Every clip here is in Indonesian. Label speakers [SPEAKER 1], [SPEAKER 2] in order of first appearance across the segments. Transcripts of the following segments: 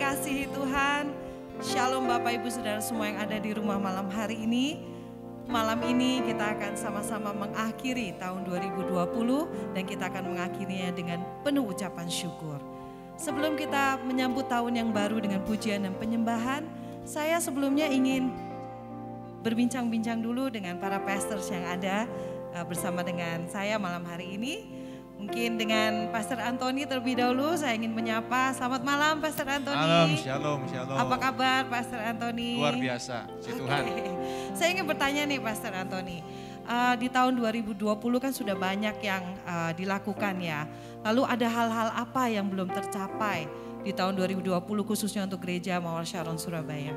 [SPEAKER 1] dikasihi Tuhan. Shalom Bapak Ibu Saudara semua yang ada di rumah malam hari ini. Malam ini kita akan sama-sama mengakhiri tahun 2020 dan kita akan mengakhirinya dengan penuh ucapan syukur. Sebelum kita menyambut tahun yang baru dengan pujian dan penyembahan, saya sebelumnya ingin berbincang-bincang dulu dengan para pastors yang ada bersama dengan saya malam hari ini. Mungkin dengan Pastor Antoni terlebih dahulu saya ingin menyapa. Selamat malam Pastor Antoni.
[SPEAKER 2] Malam, shalom.
[SPEAKER 1] Apa kabar Pastor Antoni?
[SPEAKER 2] Luar biasa, si Tuhan.
[SPEAKER 1] Saya ingin bertanya nih Pastor Antoni. Di tahun 2020 kan sudah banyak yang dilakukan ya. Lalu ada hal-hal apa yang belum tercapai di tahun 2020 khususnya untuk Gereja Mawar Sharon Surabaya?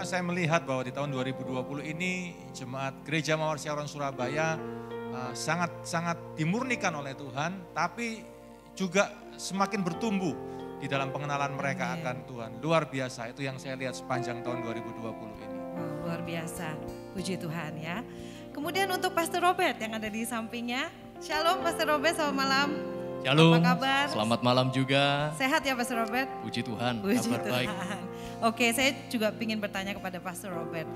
[SPEAKER 2] Saya melihat bahwa di tahun 2020 ini Jemaat Gereja Mawar Sharon Surabaya sangat dimurnikan oleh Tuhan, tapi juga semakin bertumbuh di dalam pengenalan mereka akan Tuhan. Luar biasa, itu yang saya lihat sepanjang tahun 2020 ini.
[SPEAKER 1] Luar biasa, puji Tuhan ya. Kemudian untuk Pastor Robert yang ada di sampingnya. Shalom Pastor Robert, selamat malam.
[SPEAKER 3] Shalom,
[SPEAKER 1] apa kabar?
[SPEAKER 3] Selamat malam juga.
[SPEAKER 1] Sehat ya Pastor Robert?
[SPEAKER 3] Puji Tuhan,
[SPEAKER 1] Puji
[SPEAKER 3] kabar
[SPEAKER 1] Tuhan.
[SPEAKER 3] baik.
[SPEAKER 1] Oke, saya juga ingin bertanya kepada Pastor Robert.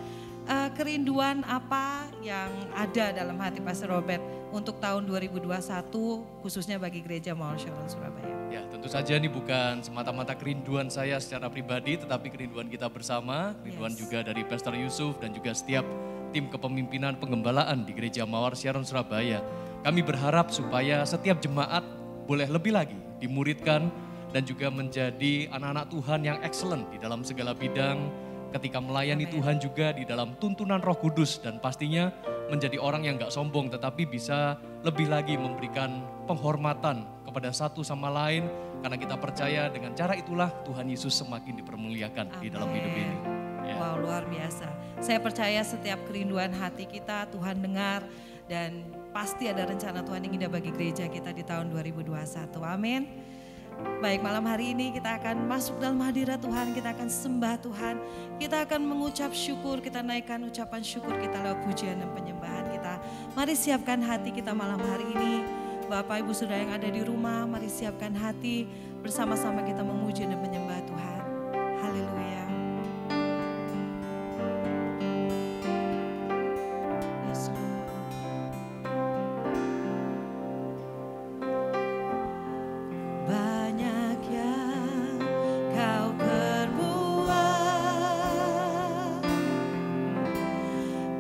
[SPEAKER 1] Kerinduan apa yang ada dalam hati Pastor Robert untuk tahun 2021 khususnya bagi Gereja Mawar Sharon Surabaya?
[SPEAKER 3] Ya, tentu saja ini bukan semata-mata kerinduan saya secara pribadi, tetapi kerinduan kita bersama, kerinduan juga dari Pastor Yusuf dan juga setiap tim kepemimpinan pengembalaan di Gereja Mawar Sharon Surabaya. Kami berharap supaya setiap jemaat boleh lebih lagi dimuridkan dan juga menjadi anak-anak Tuhan yang excellent di dalam segala bidang, ketika melayani Tuhan juga di dalam tuntunan Roh Kudus, dan pastinya menjadi orang yang gak sombong tetapi bisa lebih lagi memberikan penghormatan kepada satu sama lain, karena kita percaya dengan cara itulah Tuhan Yesus semakin dipermuliakan di dalam hidup ini. Ya.
[SPEAKER 1] Wow, luar biasa. Saya percaya setiap kerinduan hati kita Tuhan dengar, dan pasti ada rencana Tuhan yang indah bagi gereja kita di tahun 2021. Amin. Baik, malam hari ini kita akan masuk dalam hadirat Tuhan, kita akan sembah Tuhan, kita akan mengucap syukur, kita naikkan ucapan syukur kita lewat pujian dan penyembahan kita. Mari siapkan hati kita malam hari ini. Bapak Ibu Saudara yang ada di rumah, mari siapkan hati, bersama-sama kita memuji dan menyembah Tuhan. Haleluya. Yes, Lord. Banyak yang kau perbuat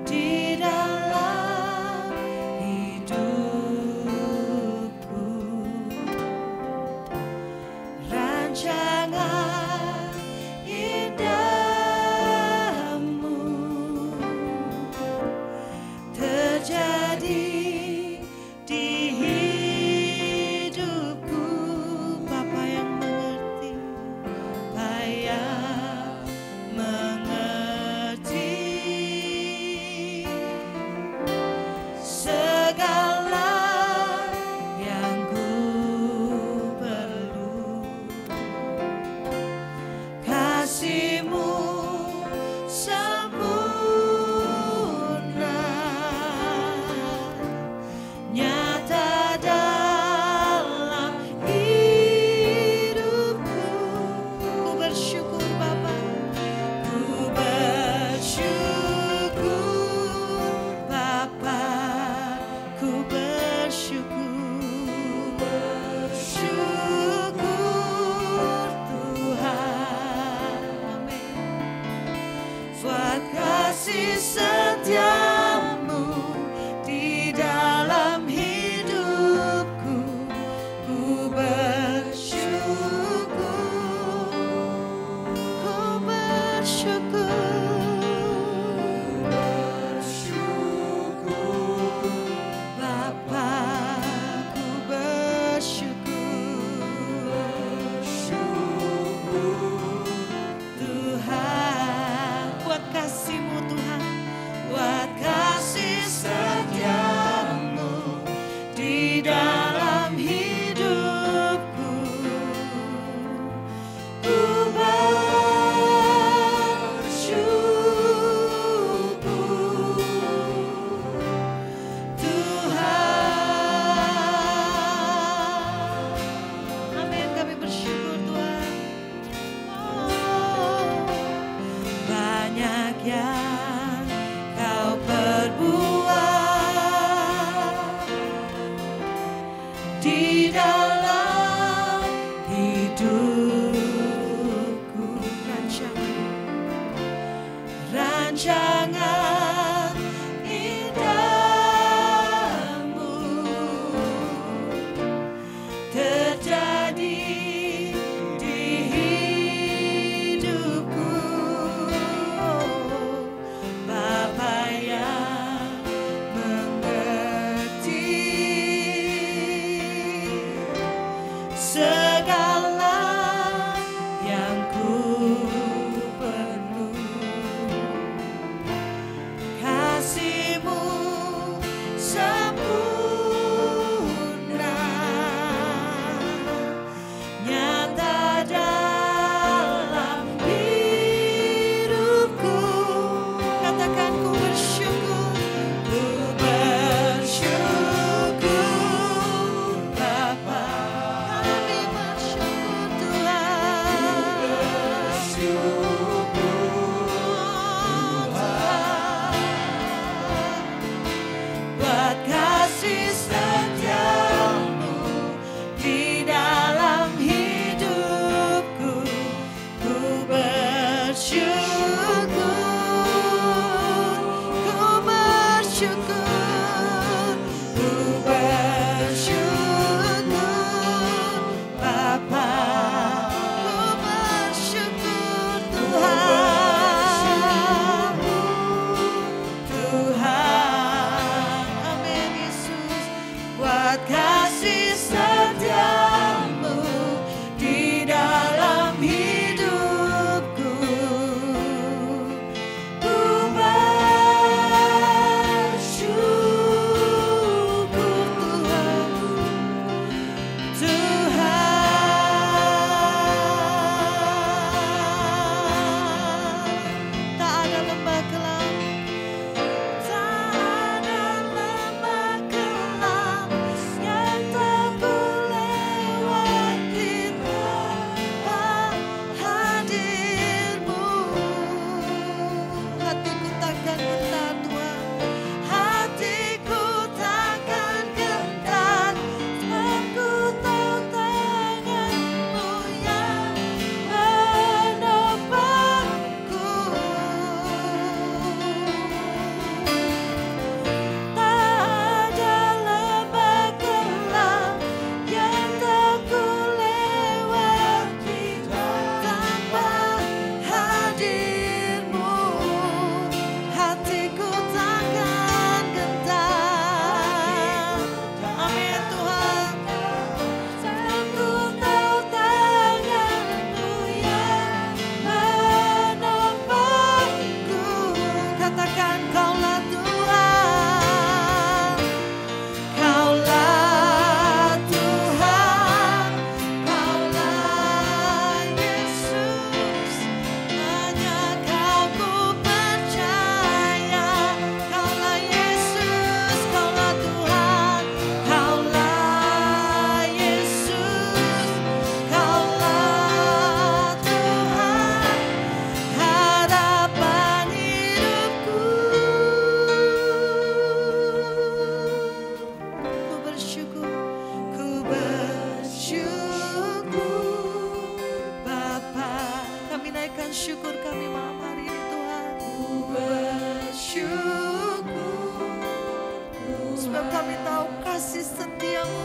[SPEAKER 1] di dalam hidupku, rancangan indahmu terjadi di hidupku. Bapa yang mengerti, Bapa yang mengerti segala yang ku perlu. Kasih-Mu sempurna, nyata dalam hidupku. Ku bersyukur Bapa, ku bersyukur Bapa, ku bersyukur, bersyukur Tuhan. Amin. Buat kasih setiamu di dalam hidupku, ku bersyukur, ku bersyukur, bersyukur Bapa, ku bersyukur, bersyukur Tuhan, buat kasih-Mu Tuhan, buat yang kau perbuat di dalam hidupku. Rancangan indahmu terjadi di hidupku. Bapa yang mengerti segala yang ku perlu. Kasih-Mu sempurna nyata dalam hidupku. Katakan ku bersyukur, ku bersyukur Bapa. Kami bersyukur Tuhan, buat kasih setiamu di dalam hidupku. Ku bersyukur, ku bersyukur, ku bersyukur Bapa. Ku bersyukur Tuhan, Tuhan, amin Yesus, buat kasih setiamu di dalam hidupku. Ku bersyukur Tuhan, Tuhan. Tak ada lembah kelam, tak ada lembah kelam yang tak ku lewati tanpa hadir-Mu. Hatiku takkan gentar Tuhan, hatiku takkan gentar, sebab ku tahu tangan-Mu yang menopangku. Tak ada lembah kelam yang tak ku lewati tanpa hadir-Mu. Hatiku takkan gentar, amin Tuhan. Aku tahu tangan-Mu yang menopangku. Katakan Kaulah Tuhan, Kaulah Tuhan, Kaulah Yesus. Hanya Kau ku percaya. Kaulah Yesus, Kaulah Tuhan, Kaulah Yesus, Kaulah Tuhan, harapan hidupku. Ku bersyukur, ku bersyukur Bapa. Kami naikkan syukur kami malam hari ini Tuhan. Ku bersyukur, sebab kami tahu kasih setia-Mu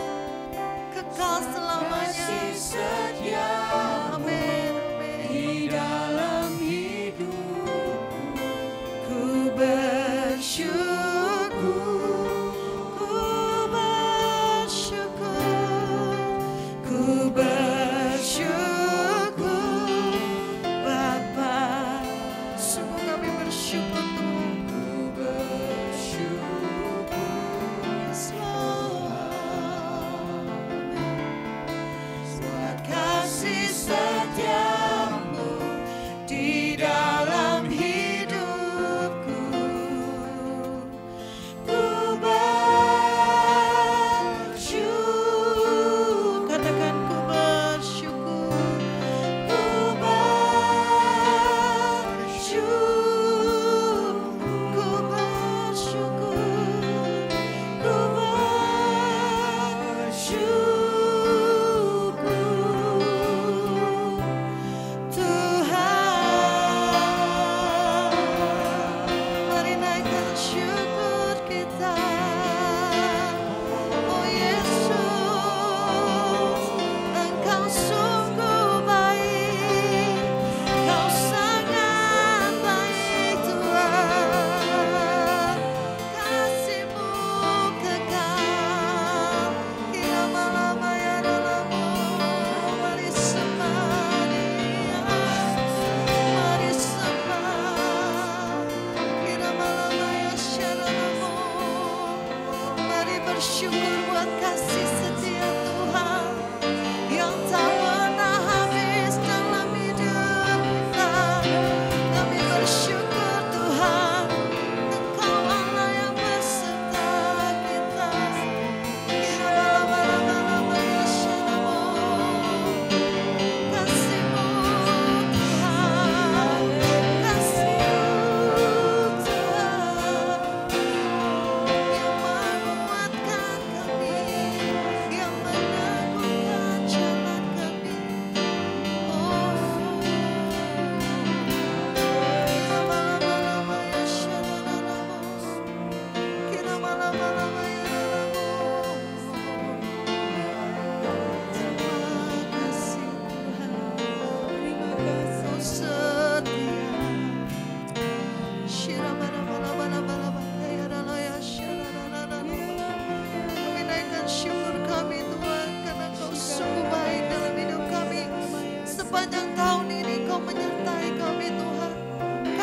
[SPEAKER 1] kekal selamanya. Amin, amin. Di dalam hidupku, ku bersyukur, ku bersyukur, ku bersyukur Bapa. Sungguh kami bersyukur Tuhan.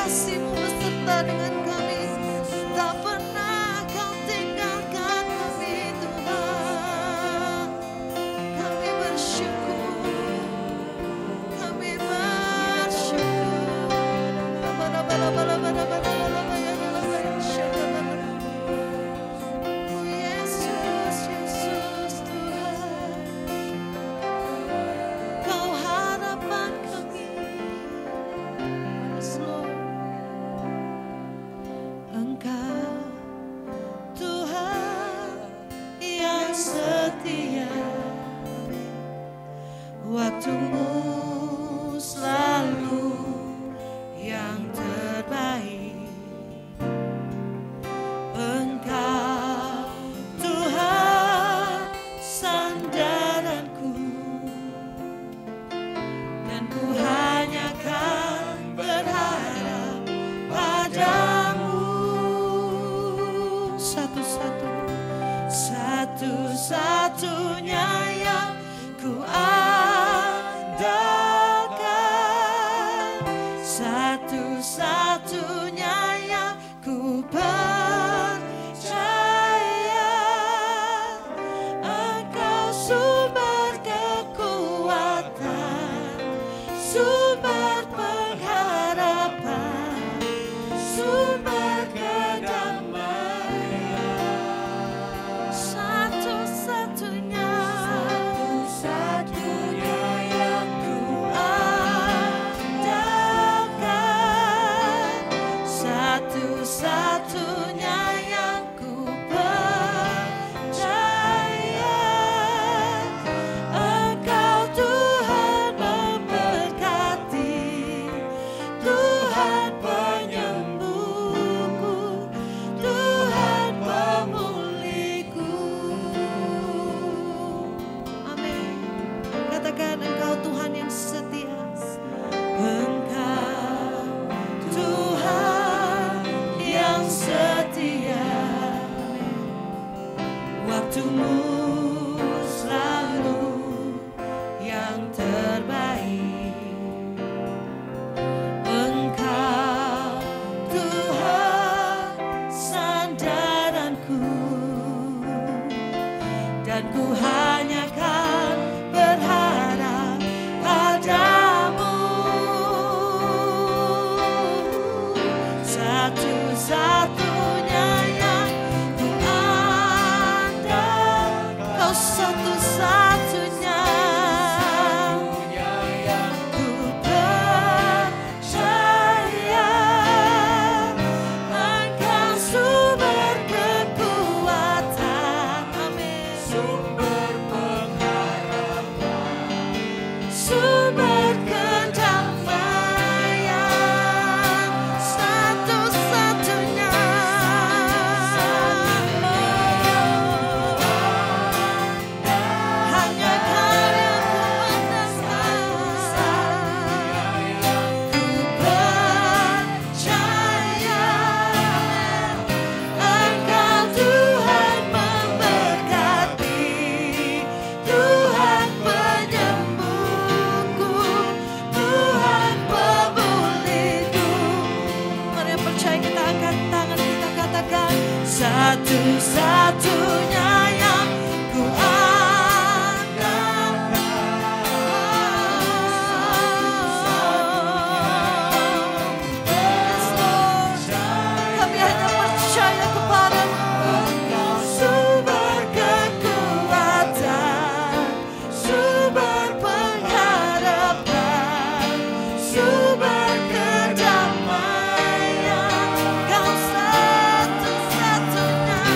[SPEAKER 1] kasih-Mu beserta dengan kami. Tak pernah Kau tinggalkan kami Tuhan. Kami bersyukur. Kami bersyukur. Oh Yesus, Yesus Tuhan. Kau harapan kami. Yes, Lord. Engkau Tuhan yang setia. Waktu-Mu selalu yang terbaik. Engkau Tuhan sandaranku, dan ku hanya kan berharap padamu. Satu-satunya yang ku andalkan, satu-satunya yang ku percaya. Engkau sumber kekuatan, sumber pengharapan, sumber kedamaian. Satu-satunya yang ku andalkan, satu-satunya yang ku percaya. Engkau Tuhan memberkati, Tuhan penyembuhku, Tuhan pemulihku. Amin. Katakan Engkau Tuhan yang setia. Engkau Tuhan yang setia. Waktu-Mu selalu yang terbaik. Engkau Tuhan sandaranku, dan ku hanya kan berharap padamu. Satu-satunya yang ku andalkan, Kau satu-satunya yang ku percaya. Engkau sumber kekuatan, amin, sumber pengharapan, sumber kedamaian. Satu-satunya hanya Kau yang ku andalkan. Ku percaya Engkau Tuhan memberkati, Tuhan penyembuhku, Tuhan pemulihku. Mari yang percaya kita angkat tangan, kita katakan satu-satunya yang ku kami hanya percaya kepadamu. Sumber kekuatan, sumber pengharapan, sumber kedamaian. Kau satu-satunya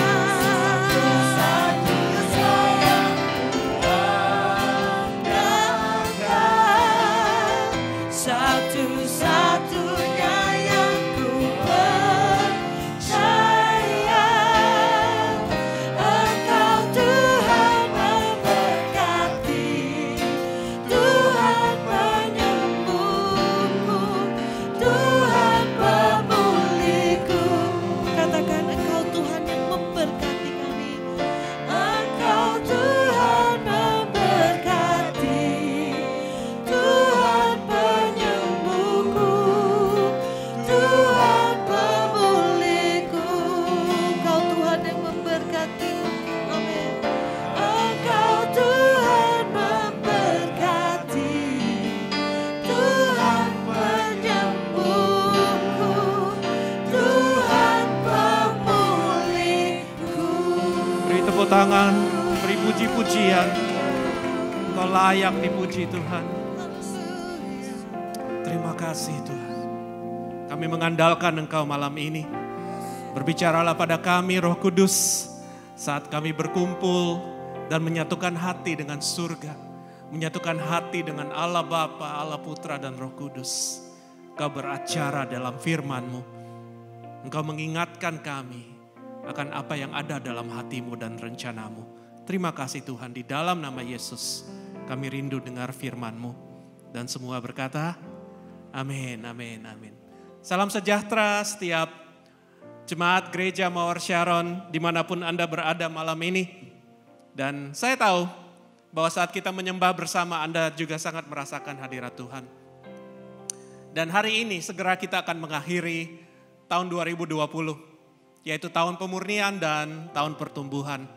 [SPEAKER 4] tangan, beri puji-pujian. Engkau layak dipuji Tuhan. Terima kasih Tuhan. Kami mengandalkan Engkau malam ini. Berbicaralah pada kami Roh Kudus saat kami berkumpul dan menyatukan hati dengan surga. Menyatukan hati dengan Allah Bapa, Allah Putra dan Roh Kudus. Engkau beracara dalam firman-Mu. Engkau mengingatkan kami akan apa yang ada dalam hati-Mu dan rencana-Mu. Terima kasih Tuhan, di dalam nama Yesus kami rindu dengar firman-Mu. Dan semua berkata, amin, amin, amin. Salam sejahtera setiap jemaat Gereja Mawar Sharon dimanapun Anda berada malam ini. Dan saya tahu bahwa saat kita menyembah bersama Anda juga sangat merasakan hadirat Tuhan. Dan hari ini segera kita akan mengakhiri tahun 2020, yaitu tahun pemurnian dan tahun pertumbuhan.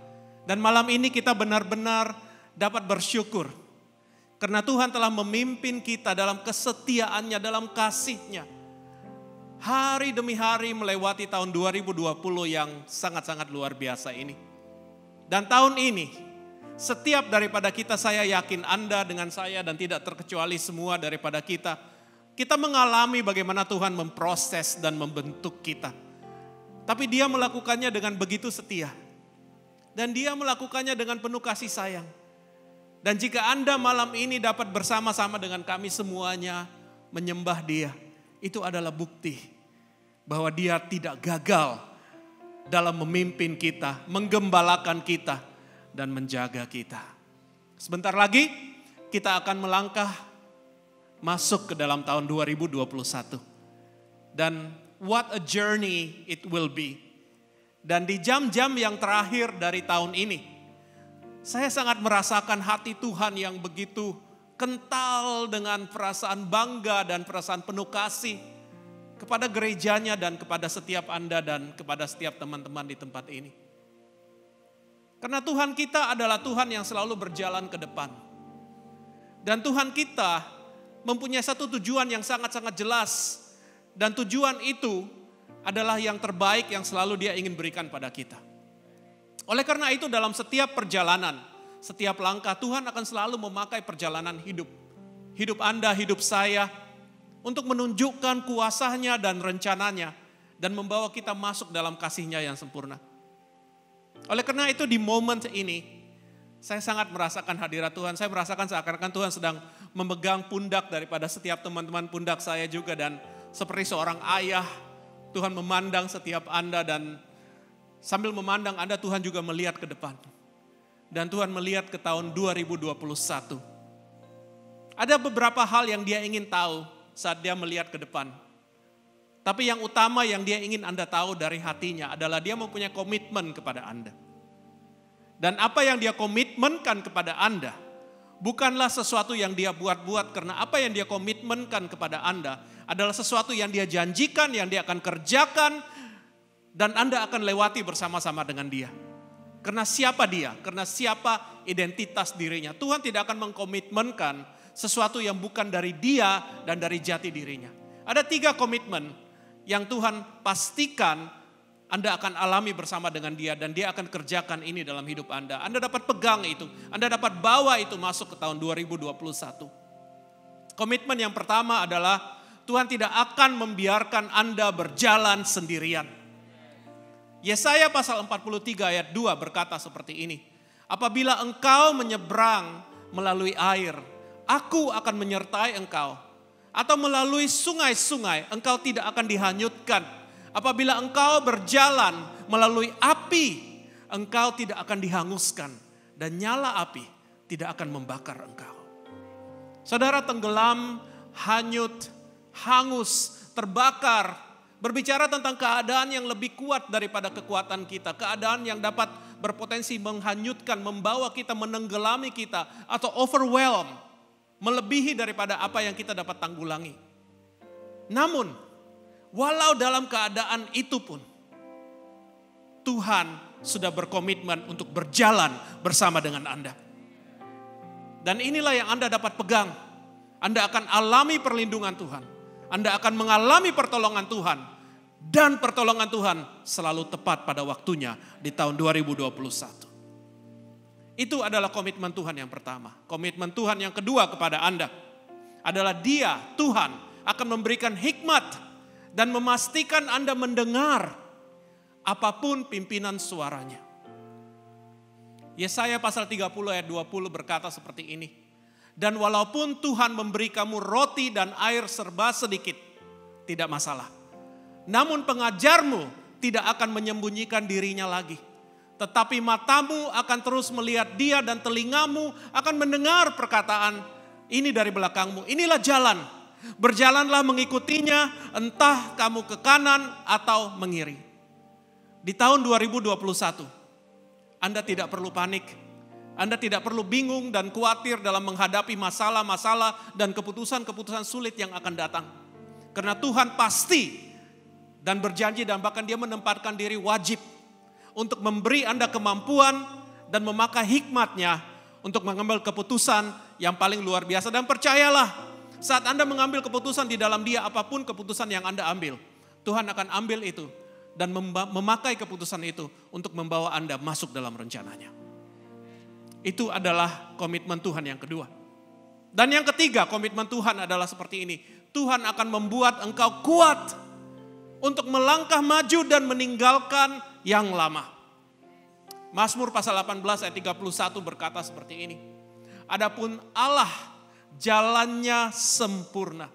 [SPEAKER 4] Dan malam ini kita benar-benar dapat bersyukur karena Tuhan telah memimpin kita dalam kesetiaannya, dalam kasih-Nya. Hari demi hari melewati tahun 2020 yang sangat-sangat luar biasa ini. Dan tahun ini, setiap daripada kita, saya yakin Anda dengan saya dan tidak terkecuali semua daripada kita mengalami bagaimana Tuhan memproses dan membentuk kita. Tapi Dia melakukannya dengan begitu setia. Dan Dia melakukannya dengan penuh kasih sayang. Dan jika Anda malam ini dapat bersama-sama dengan kami semuanya menyembah Dia, itu adalah bukti bahwa Dia tidak gagal dalam memimpin kita, menggembalakan kita, dan menjaga kita. Sebentar lagi kita akan melangkah masuk ke dalam tahun 2021. Dan what a journey it will be. Dan di jam-jam yang terakhir dari tahun ini, saya sangat merasakan hati Tuhan yang begitu kental dengan perasaan bangga dan perasaan penuh kasih kepada gerejanya dan kepada setiap Anda dan kepada setiap teman-teman di tempat ini. Karena Tuhan kita adalah Tuhan yang selalu berjalan ke depan. Dan Tuhan kita mempunyai satu tujuan yang sangat-sangat jelas. Dan tujuan itu adalah yang terbaik yang selalu Dia ingin berikan pada kita. Oleh karena itu dalam setiap perjalanan, setiap langkah Tuhan akan selalu memakai perjalanan hidup. Hidup Anda, hidup saya, untuk menunjukkan kuasa-Nya dan rencananya. Dan membawa kita masuk dalam kasih-Nya yang sempurna. Oleh karena itu di momen ini, saya sangat merasakan hadirat Tuhan. Saya merasakan seakan-akan Tuhan sedang memegang pundak daripada setiap teman-teman, pundak saya juga. Dan seperti seorang ayah, Tuhan memandang setiap Anda dan sambil memandang Anda, Tuhan juga melihat ke depan. Dan Tuhan melihat ke tahun 2021. Ada beberapa hal yang Dia ingin tahu saat Dia melihat ke depan. Tapi yang utama yang Dia ingin Anda tahu dari hatinya adalah Dia mempunyai komitmen kepada Anda. Dan apa yang Dia komitmenkan kepada Anda bukanlah sesuatu yang Dia buat-buat, karena apa yang Dia komitmenkan kepada Anda adalah sesuatu yang Dia janjikan, yang Dia akan kerjakan, dan Anda akan lewati bersama-sama dengan Dia. Karena siapa Dia? Karena siapa identitas dirinya. Tuhan tidak akan mengkomitmenkan sesuatu yang bukan dari Dia dan dari jati dirinya. Ada 3 komitmen yang Tuhan pastikan Anda akan alami bersama dengan Dia, dan Dia akan kerjakan ini dalam hidup Anda. Anda dapat pegang itu, Anda dapat bawa itu masuk ke tahun 2021. Komitmen yang pertama adalah Tuhan tidak akan membiarkan Anda berjalan sendirian. Yesaya pasal 43 ayat 2 berkata seperti ini. Apabila engkau menyeberang melalui air, aku akan menyertai engkau. Atau melalui sungai-sungai, engkau tidak akan dihanyutkan. Apabila engkau berjalan melalui api, engkau tidak akan dihanguskan. Dan nyala api tidak akan membakar engkau. Saudara, tenggelam, hanyut, hangus, terbakar. Berbicara tentang keadaan yang lebih kuat daripada kekuatan kita. Keadaan yang dapat berpotensi menghanyutkan, membawa kita, menenggelami kita. Atau overwhelm, melebihi daripada apa yang kita dapat tanggulangi. Namun, walau dalam keadaan itu pun, Tuhan sudah berkomitmen untuk berjalan bersama dengan Anda. Dan inilah yang Anda dapat pegang. Anda akan alami perlindungan Tuhan. Anda akan mengalami pertolongan Tuhan. Dan pertolongan Tuhan selalu tepat pada waktunya di tahun 2021. Itu adalah komitmen Tuhan yang pertama. Komitmen Tuhan yang kedua kepada Anda adalah Dia, Tuhan, akan memberikan hikmat dan memastikan Anda mendengar apapun pimpinan suaranya. Yesaya pasal 30 ayat 20 berkata seperti ini. Dan walaupun Tuhan memberi kamu roti dan air serba sedikit, tidak masalah. Namun pengajarmu tidak akan menyembunyikan dirinya lagi. Tetapi matamu akan terus melihat Dia dan telingamu akan mendengar perkataan ini dari belakangmu. Inilah jalan. Berjalanlah mengikutinya, entah kamu ke kanan atau mengiri. Di tahun 2021, Anda tidak perlu panik. Anda tidak perlu bingung dan khawatir dalam menghadapi masalah-masalah dan keputusan-keputusan sulit yang akan datang. Karena Tuhan pasti dan berjanji dan bahkan Dia menempatkan diri wajib untuk memberi Anda kemampuan dan memakai hikmat-Nya untuk mengambil keputusan yang paling luar biasa. Dan percayalah, saat Anda mengambil keputusan di dalam Dia, apapun keputusan yang Anda ambil, Tuhan akan ambil itu dan memakai keputusan itu untuk membawa Anda masuk dalam rencananya. Itu adalah komitmen Tuhan yang kedua. Dan yang ketiga, komitmen Tuhan adalah seperti ini. Tuhan akan membuat engkau kuat untuk melangkah maju dan meninggalkan yang lama. Mazmur pasal 18 ayat 31 berkata seperti ini. Adapun Allah jalannya sempurna.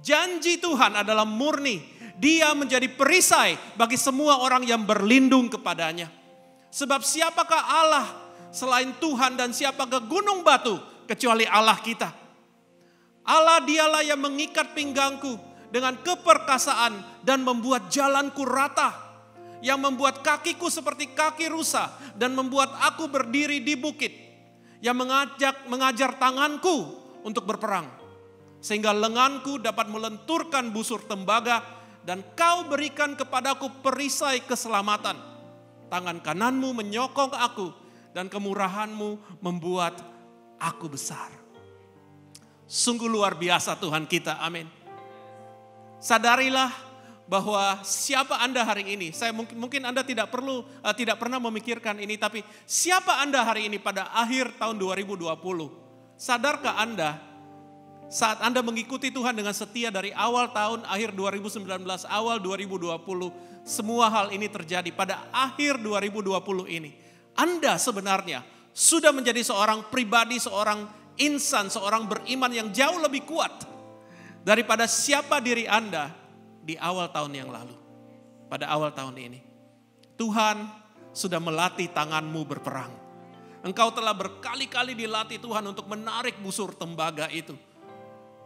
[SPEAKER 4] Janji Tuhan adalah murni. Dia menjadi perisai bagi semua orang yang berlindung kepadanya. Sebab siapakah Allah selain Tuhan dan siapakah gunung batu kecuali Allah kita. Allah Dialah yang mengikat pinggangku dengan keperkasaan dan membuat jalanku rata. Yang membuat kakiku seperti kaki rusa dan membuat aku berdiri di bukit. Yang mengajar tanganku untuk berperang. Sehingga lenganku dapat melenturkan busur tembaga dan kau berikan kepadaku perisai keselamatan. Tangan kananmu menyokong aku dan kemurahanmu membuat aku besar. Sungguh luar biasa Tuhan kita, amin. Sadarilah bahwa siapa Anda hari ini, saya mungkin Anda tidak pernah memikirkan ini, tapi siapa Anda hari ini pada akhir tahun 2020? Sadarkah Anda saat Anda mengikuti Tuhan dengan setia dari awal tahun, akhir 2019, awal 2020, semua hal ini terjadi pada akhir 2020 ini. Anda sebenarnya sudah menjadi seorang pribadi, seorang insan, seorang beriman yang jauh lebih kuat daripada siapa diri Anda di awal tahun yang lalu. Pada awal tahun ini. Tuhan sudah melatih tanganmu berperang. Engkau telah berkali-kali dilatih Tuhan untuk menarik busur tembaga itu.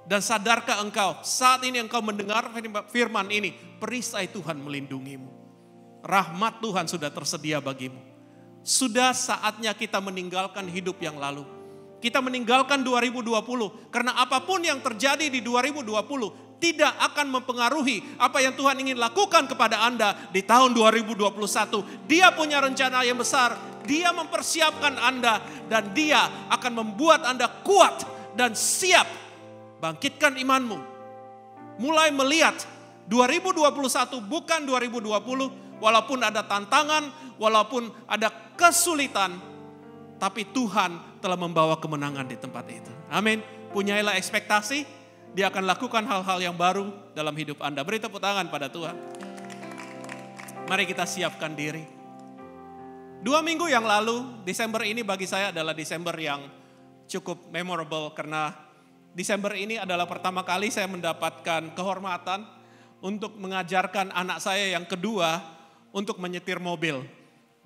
[SPEAKER 4] Dan sadarkah engkau saat ini engkau mendengar firman ini, perisai Tuhan melindungimu. Rahmat Tuhan sudah tersedia bagimu. Sudah saatnya kita meninggalkan hidup yang lalu. Kita meninggalkan 2020 karena apapun yang terjadi di 2020 tidak akan mempengaruhi apa yang Tuhan ingin lakukan kepada Anda di tahun 2021. Dia punya rencana yang besar, Dia mempersiapkan Anda dan Dia akan membuat Anda kuat dan siap. Bangkitkan imanmu. Mulai melihat 2021 bukan 2020, walaupun ada tantangan, walaupun ada kesulitan, tapi Tuhan telah membawa kemenangan di tempat itu. Amin. Punyailah ekspektasi, Dia akan lakukan hal-hal yang baru dalam hidup Anda. Beri tepuk tangan pada Tuhan. Mari kita siapkan diri. 2 minggu yang lalu, Desember ini bagi saya adalah Desember yang cukup memorable karena Desember ini adalah pertama kali saya mendapatkan kehormatan untuk mengajarkan anak saya yang kedua untuk menyetir mobil.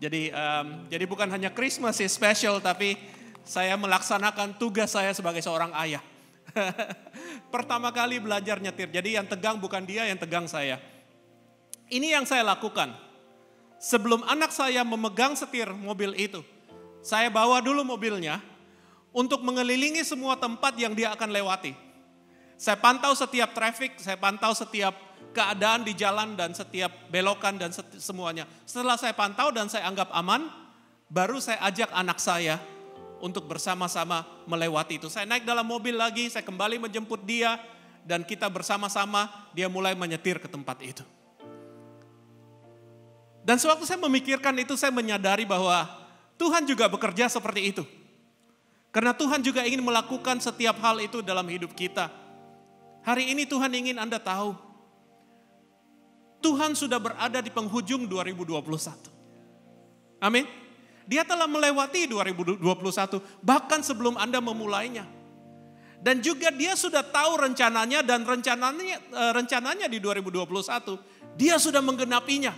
[SPEAKER 4] Jadi bukan hanya Christmas is special, tapi saya melaksanakan tugas saya sebagai seorang ayah. Pertama kali belajar nyetir, jadi yang tegang bukan dia, yang tegang saya. Ini yang saya lakukan. Sebelum anak saya memegang setir mobil itu, saya bawa dulu mobilnya untuk mengelilingi semua tempat yang dia akan lewati. Saya pantau setiap traffic, saya pantau setiap keadaan di jalan dan setiap belokan dan semuanya. Setelah saya pantau dan saya anggap aman, baru saya ajak anak saya untuk bersama-sama melewati itu. Saya naik dalam mobil lagi, saya kembali menjemput dia dan kita bersama-sama dia mulai menyetir ke tempat itu. Dan sewaktu saya memikirkan itu, saya menyadari bahwa Tuhan juga bekerja seperti itu. Karena Tuhan juga ingin melakukan setiap hal itu dalam hidup kita. Hari ini Tuhan ingin Anda tahu, Tuhan sudah berada di penghujung 2021. Amin. Dia telah melewati 2021, bahkan sebelum Anda memulainya. Dan juga dia sudah tahu rencananya, dan rencananya di 2021, dia sudah menggenapinya.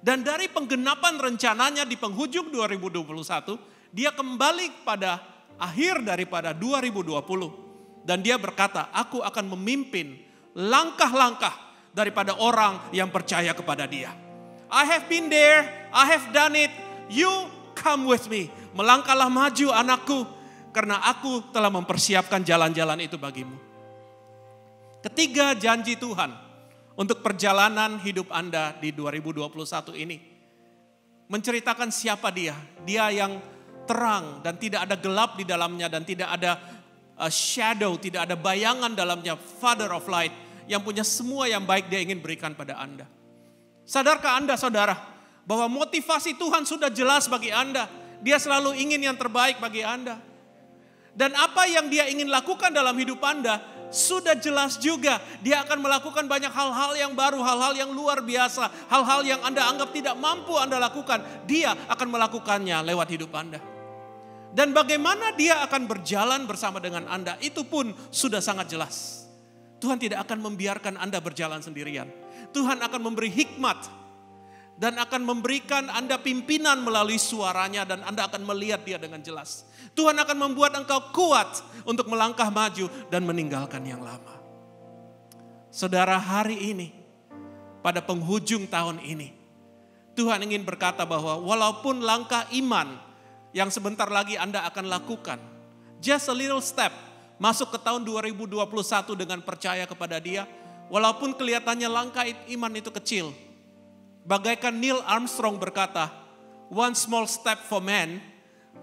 [SPEAKER 4] Dan dari penggenapan rencananya di penghujung 2021, dia kembali pada akhir daripada 2020. Dan dia berkata, aku akan memimpin langkah-langkah daripada orang yang percaya kepada dia. I have been there, I have done it, you come with me. Melangkahlah maju anakku, karena aku telah mempersiapkan jalan-jalan itu bagimu. Ketiga janji Tuhan untuk perjalanan hidup Anda di 2021 ini. Menceritakan siapa dia. Dia yang terang dan tidak ada gelap di dalamnya, dan tidak ada shadow, tidak ada bayangan dalamnya. Father of light, yang punya semua yang baik dia ingin berikan pada Anda. Sadarkah Anda saudara, bahwa motivasi Tuhan sudah jelas bagi Anda. Dia selalu ingin yang terbaik bagi Anda. Dan apa yang dia ingin lakukan dalam hidup Anda sudah jelas juga. Dia akan melakukan banyak hal-hal yang baru, hal-hal yang luar biasa, hal-hal yang Anda anggap tidak mampu Anda lakukan. Dia akan melakukannya lewat hidup Anda. Dan bagaimana dia akan berjalan bersama dengan Anda, itu pun sudah sangat jelas. Tuhan tidak akan membiarkan Anda berjalan sendirian. Tuhan akan memberi hikmat dan akan memberikan Anda pimpinan melalui suaranya, dan Anda akan melihat dia dengan jelas. Tuhan akan membuat engkau kuat untuk melangkah maju dan meninggalkan yang lama. Saudara, hari ini, pada penghujung tahun ini, Tuhan ingin berkata bahwa walaupun langkah iman yang sebentar lagi Anda akan lakukan, just a little step, masuk ke tahun 2021 dengan percaya kepada dia, walaupun kelihatannya langkah iman itu kecil. Bagaikan Neil Armstrong berkata, one small step for man,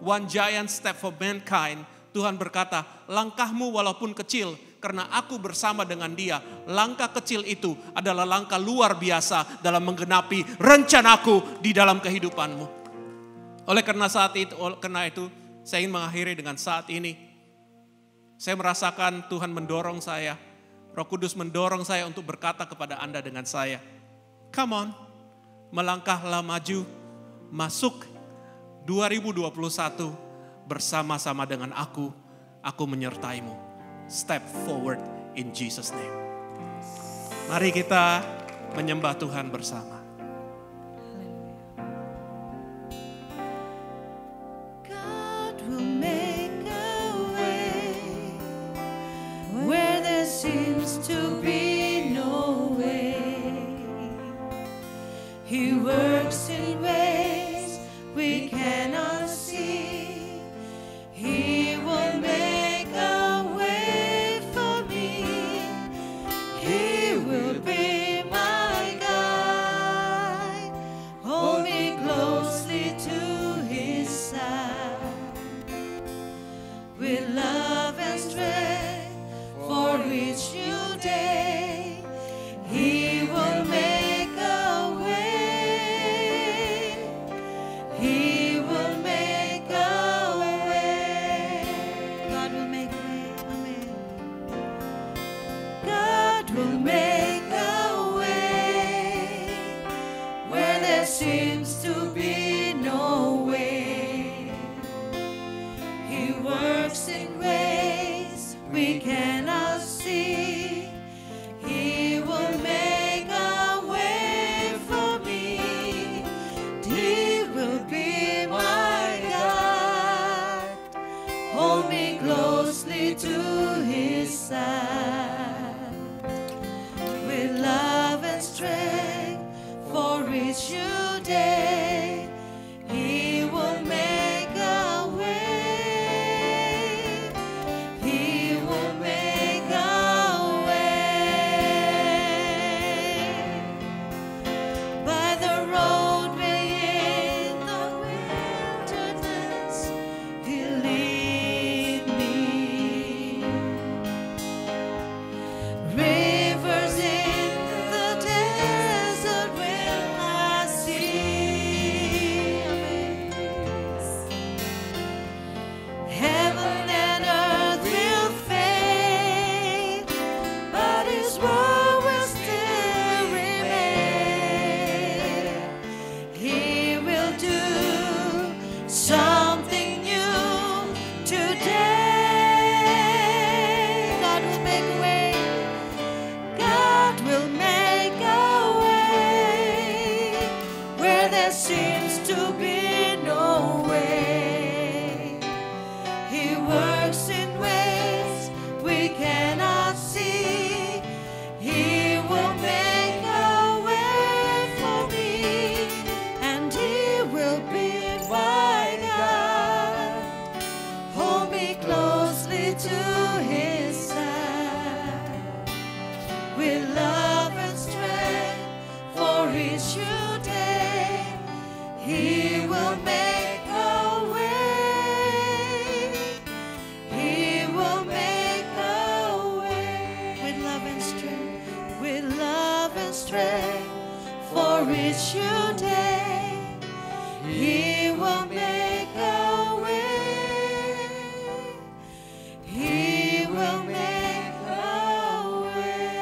[SPEAKER 4] one giant step for mankind. Tuhan berkata, langkahmu walaupun kecil, karena aku bersama dengan dia. Langkah kecil itu adalah langkah luar biasa dalam menggenapi rencanaku di dalam kehidupanmu. Oleh karena itu, saya ingin mengakhiri dengan saat ini. Saya merasakan Tuhan mendorong saya, Roh Kudus mendorong saya untuk berkata kepada Anda dengan saya, come on, melangkahlah maju, masuk 2021 bersama-sama dengan aku menyertaimu. Step forward in Jesus' name. Mari kita menyembah Tuhan bersama.
[SPEAKER 1] God will make a way where there seems to be no way. He works in ways we cannot see. He will make a way for me. He will be my God. seems to be no way. He works in ways we cannot see. He will make a way for me, and He will be my God. Hold me closely to His side, with love and strength for each new day. He will make a way. He will make a way, with love and strength, with love and strength for each new day. He will make a way. He will make a way.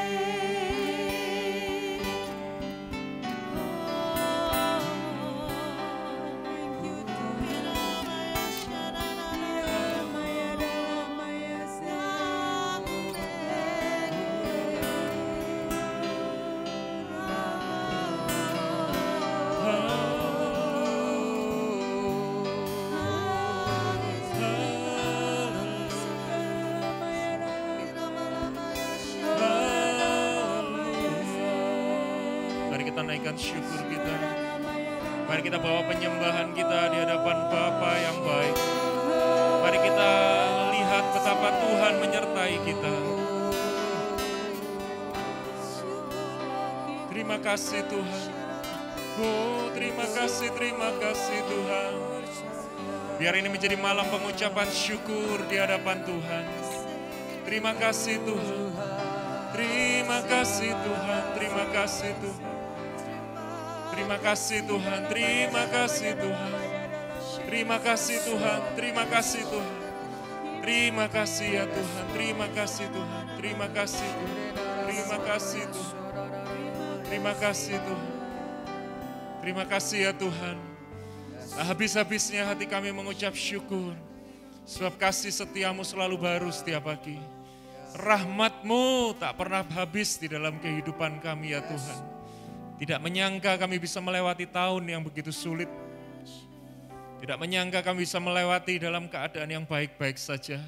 [SPEAKER 4] Mari kita naikkan syukur kita. Mari kita bawa penyembahan kita di hadapan Bapa yang baik. Mari kita lihat betapa Tuhan menyertai kita. Terima kasih Tuhan. Oh, terima kasih Tuhan. Biar ini menjadi malam pengucapan syukur di hadapan Tuhan. Terima kasih Tuhan. Terima kasih Tuhan. Terima kasih Tuhan. Terima kasih Tuhan. Terima kasih Tuhan. Terima kasih Tuhan. Terima kasih Tuhan. Terima kasih ya Tuhan. Terima kasih Tuhan. Terima kasih Tuhan. Terima kasih Tuhan. Terima kasih Tuhan. Terima kasih ya Tuhan. Tak habis-habisnya hati kami mengucap syukur. Sebab kasih setiamu selalu baru setiap pagi. Rahmat-Mu tak pernah habis di dalam kehidupan kami ya Tuhan. Tidak menyangka kami bisa melewati tahun yang begitu sulit. Tidak menyangka kami bisa melewati dalam keadaan yang baik-baik saja.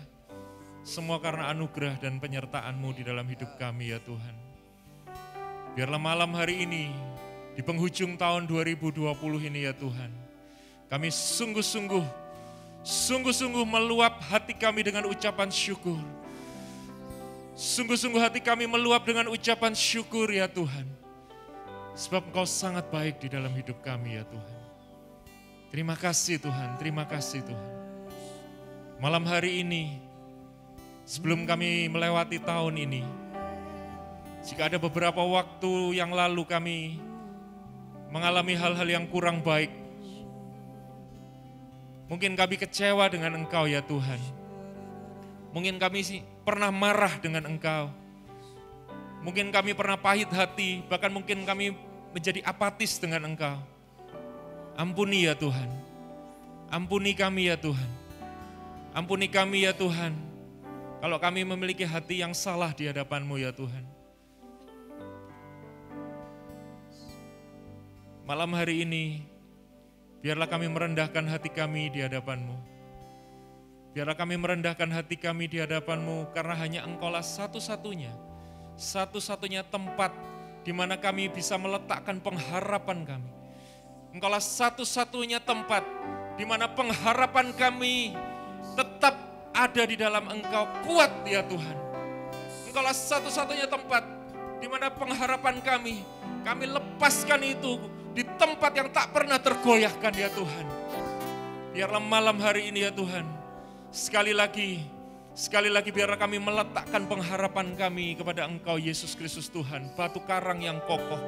[SPEAKER 4] Semua karena anugerah dan penyertaan-Mu di dalam hidup kami ya Tuhan. Biarlah malam hari ini, di penghujung tahun 2020 ini ya Tuhan, kami sungguh-sungguh meluap hati kami dengan ucapan syukur. Sungguh-sungguh hati kami meluap dengan ucapan syukur ya Tuhan. Sebab Engkau sangat baik di dalam hidup kami ya Tuhan. Terima kasih Tuhan, terima kasih Tuhan. Malam hari ini, sebelum kami melewati tahun ini, jika ada beberapa waktu yang lalu kami mengalami hal-hal yang kurang baik, mungkin kami kecewa dengan Engkau ya Tuhan. Mungkin kami pernah marah dengan Engkau. Mungkin kami pernah pahit hati, bahkan mungkin kami menjadi apatis dengan Engkau. Ampuni ya Tuhan. Ampuni kami ya Tuhan. Ampuni kami ya Tuhan. Kalau kami memiliki hati yang salah di hadapan-Mu ya Tuhan. Malam hari ini, biarlah kami merendahkan hati kami di hadapan-Mu. Biarlah kami merendahkan hati kami di hadapan-Mu, karena hanya Engkaulah satu-satunya tempat di mana kami bisa meletakkan pengharapan kami. Engkaulah satu-satunya tempat di mana pengharapan kami tetap ada di dalam Engkau, kuat ya Tuhan. Engkaulah satu-satunya tempat di mana pengharapan kami lepaskan itu di tempat yang tak pernah tergoyahkan ya Tuhan. Biarlah malam hari ini ya Tuhan, sekali lagi biarlah kami meletakkan pengharapan kami kepada Engkau Yesus Kristus Tuhan, batu karang yang kokoh.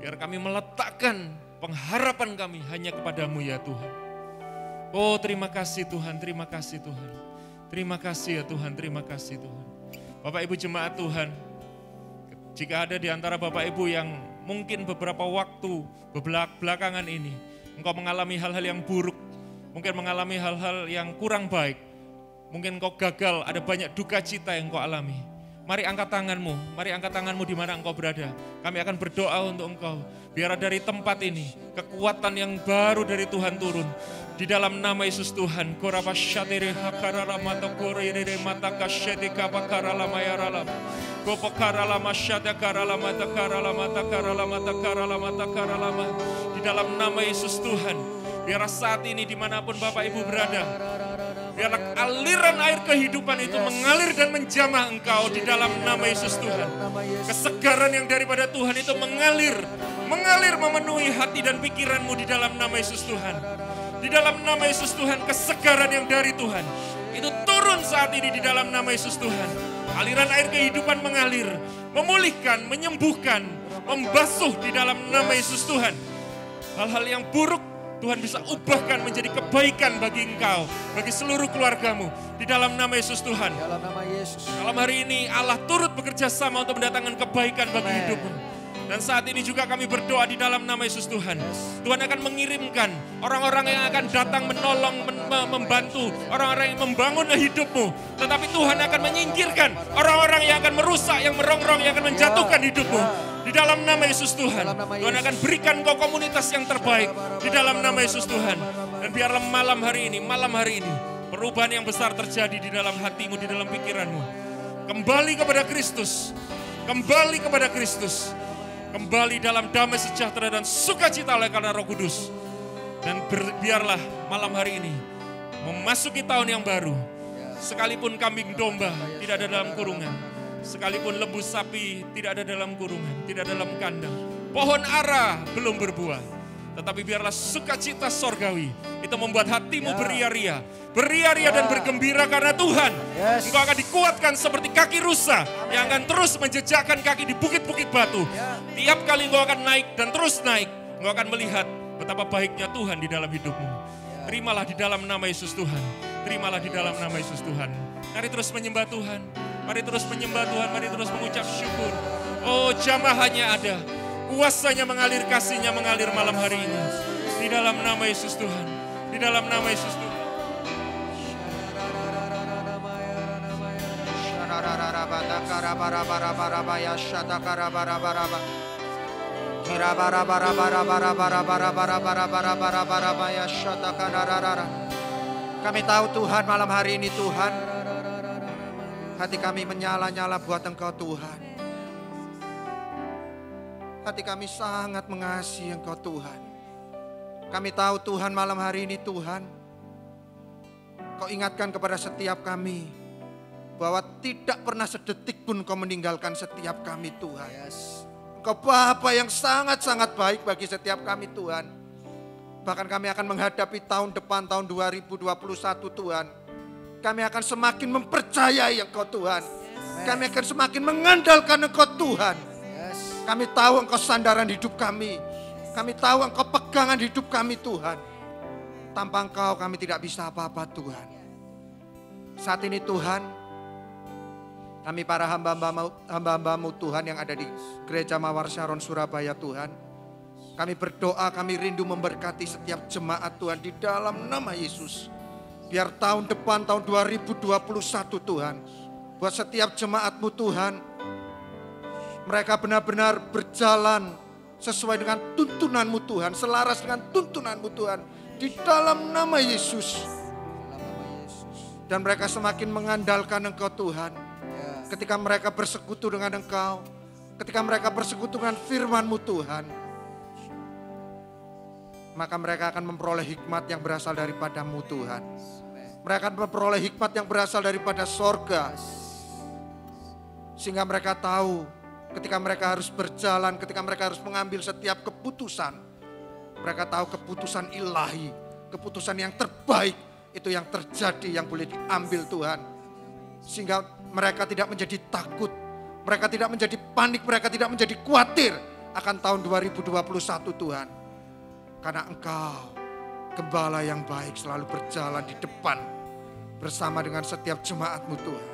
[SPEAKER 4] Biar kami meletakkan pengharapan kami hanya kepadamu ya Tuhan. Oh terima kasih Tuhan, terima kasih Tuhan. Terima kasih ya Tuhan, terima kasih Tuhan. Bapak Ibu jemaat Tuhan, jika ada di antara Bapak Ibu yang mungkin beberapa waktu belakangan ini engkau mengalami hal-hal yang buruk, mungkin mengalami hal-hal yang kurang baik, mungkin engkau gagal, ada banyak duka cita yang engkau alami. Mari angkat tanganmu di mana engkau berada. Kami akan berdoa untuk engkau. Biar dari tempat ini, kekuatan yang baru dari Tuhan turun. Di dalam nama Yesus Tuhan. Di dalam nama Yesus Tuhan. Biar saat ini dimanapun Bapak Ibu berada. Biarlah aliran air kehidupan itu mengalir dan menjamah engkau di dalam nama Yesus Tuhan. Kesegaran yang daripada Tuhan itu mengalir memenuhi hati dan pikiranmu di dalam nama Yesus Tuhan. Di dalam nama Yesus Tuhan, kesegaran yang dari Tuhan itu turun saat ini di dalam nama Yesus Tuhan. Aliran air kehidupan mengalir, memulihkan, menyembuhkan, membasuh di dalam nama Yesus Tuhan. Hal-hal yang buruk Tuhan bisa ubahkan menjadi kebaikan bagi engkau, bagi seluruh keluargamu. Di dalam nama Yesus Tuhan. Malam hari ini Allah turut bekerja sama untuk mendatangkan kebaikan bagi hidupmu. Dan saat ini juga kami berdoa di dalam nama Yesus Tuhan. Tuhan akan mengirimkan orang-orang yang akan datang menolong, membantu, orang-orang yang membangun hidupmu. Tetapi Tuhan akan menyingkirkan orang-orang yang akan merusak, yang merongrong, yang akan menjatuhkan hidupmu. Di dalam nama Yesus Tuhan. Tuhan akan berikan kau komunitas yang terbaik. Di dalam nama Yesus Tuhan. Dan biarlah malam hari ini, perubahan yang besar terjadi di dalam hatimu, di dalam pikiranmu. Kembali kepada Kristus. Kembali kepada Kristus. Kembali dalam damai sejahtera dan sukacita oleh karena Roh Kudus. Dan biarlah malam hari ini memasuki tahun yang baru. Sekalipun kambing domba tidak ada dalam kurungan. Sekalipun lembu sapi tidak ada dalam kurungan, tidak dalam kandang. Pohon ara belum berbuah. Tetapi biarlah sukacita sorgawi itu membuat hatimu beria-ria. Beria-ria dan bergembira karena Tuhan. Engkau akan dikuatkan seperti kaki rusa yang akan terus menjejakkan kaki di bukit-bukit batu. Tiap kali engkau akan naik dan terus naik, engkau akan melihat betapa baiknya Tuhan di dalam hidupmu. Terimalah di dalam nama Yesus Tuhan. Terimalah di dalam nama Yesus Tuhan. Mari terus menyembah Tuhan. Mari terus menyembah Tuhan. Mari terus mengucap syukur. Oh, jamahannya ada. Kuasanya mengalir, kasihnya mengalir malam hari ini. Di dalam nama Yesus Tuhan. Di dalam nama Yesus Tuhan.
[SPEAKER 5] Kami tahu Tuhan malam hari ini Tuhan, hati kami menyala-nyala buat Engkau Tuhan. Hati kami sangat mengasihi Engkau Tuhan. Kami tahu Tuhan malam hari ini Tuhan, Kau ingatkan kepada setiap kami bahwa tidak pernah sedetik pun Kau meninggalkan setiap kami Tuhan. Engkau Bapa yang sangat-sangat baik bagi setiap kami Tuhan. Bahkan kami akan menghadapi tahun depan, tahun 2021 Tuhan. Kami akan semakin mempercayai Engkau Tuhan. Kami akan semakin mengandalkan Engkau Tuhan. Kami tahu Engkau sandaran hidup kami. Kami tahu Engkau pegangan hidup kami Tuhan. Tanpa Engkau kami tidak bisa apa-apa Tuhan. Saat ini Tuhan, kami para hamba-hambamu Tuhan yang ada di Gereja Mawar Syaron Surabaya Tuhan. Kami berdoa, kami rindu memberkati setiap jemaat Tuhan di dalam nama Yesus. Biar tahun depan, tahun 2021 Tuhan, buat setiap jemaat-Mu Tuhan, mereka benar-benar berjalan sesuai dengan tuntunan-Mu Tuhan, selaras dengan tuntunan-Mu Tuhan, di dalam nama Yesus. Dan mereka semakin mengandalkan Engkau Tuhan. Ketika mereka bersekutu dengan Engkau, ketika mereka bersekutu dengan firman-Mu Tuhan, maka mereka akan memperoleh hikmat yang berasal daripada-Mu Tuhan. Mereka akan memperoleh hikmat yang berasal daripada sorga. Sehingga mereka tahu ketika mereka harus berjalan, ketika mereka harus mengambil setiap keputusan, mereka tahu keputusan ilahi, keputusan yang terbaik itu yang terjadi, yang boleh diambil Tuhan. Sehingga mereka tidak menjadi takut, mereka tidak menjadi panik, mereka tidak menjadi khawatir akan tahun 2021 Tuhan. Karena Engkau, Gembala yang baik, selalu berjalan di depan bersama dengan setiap jemaat-Mu Tuhan.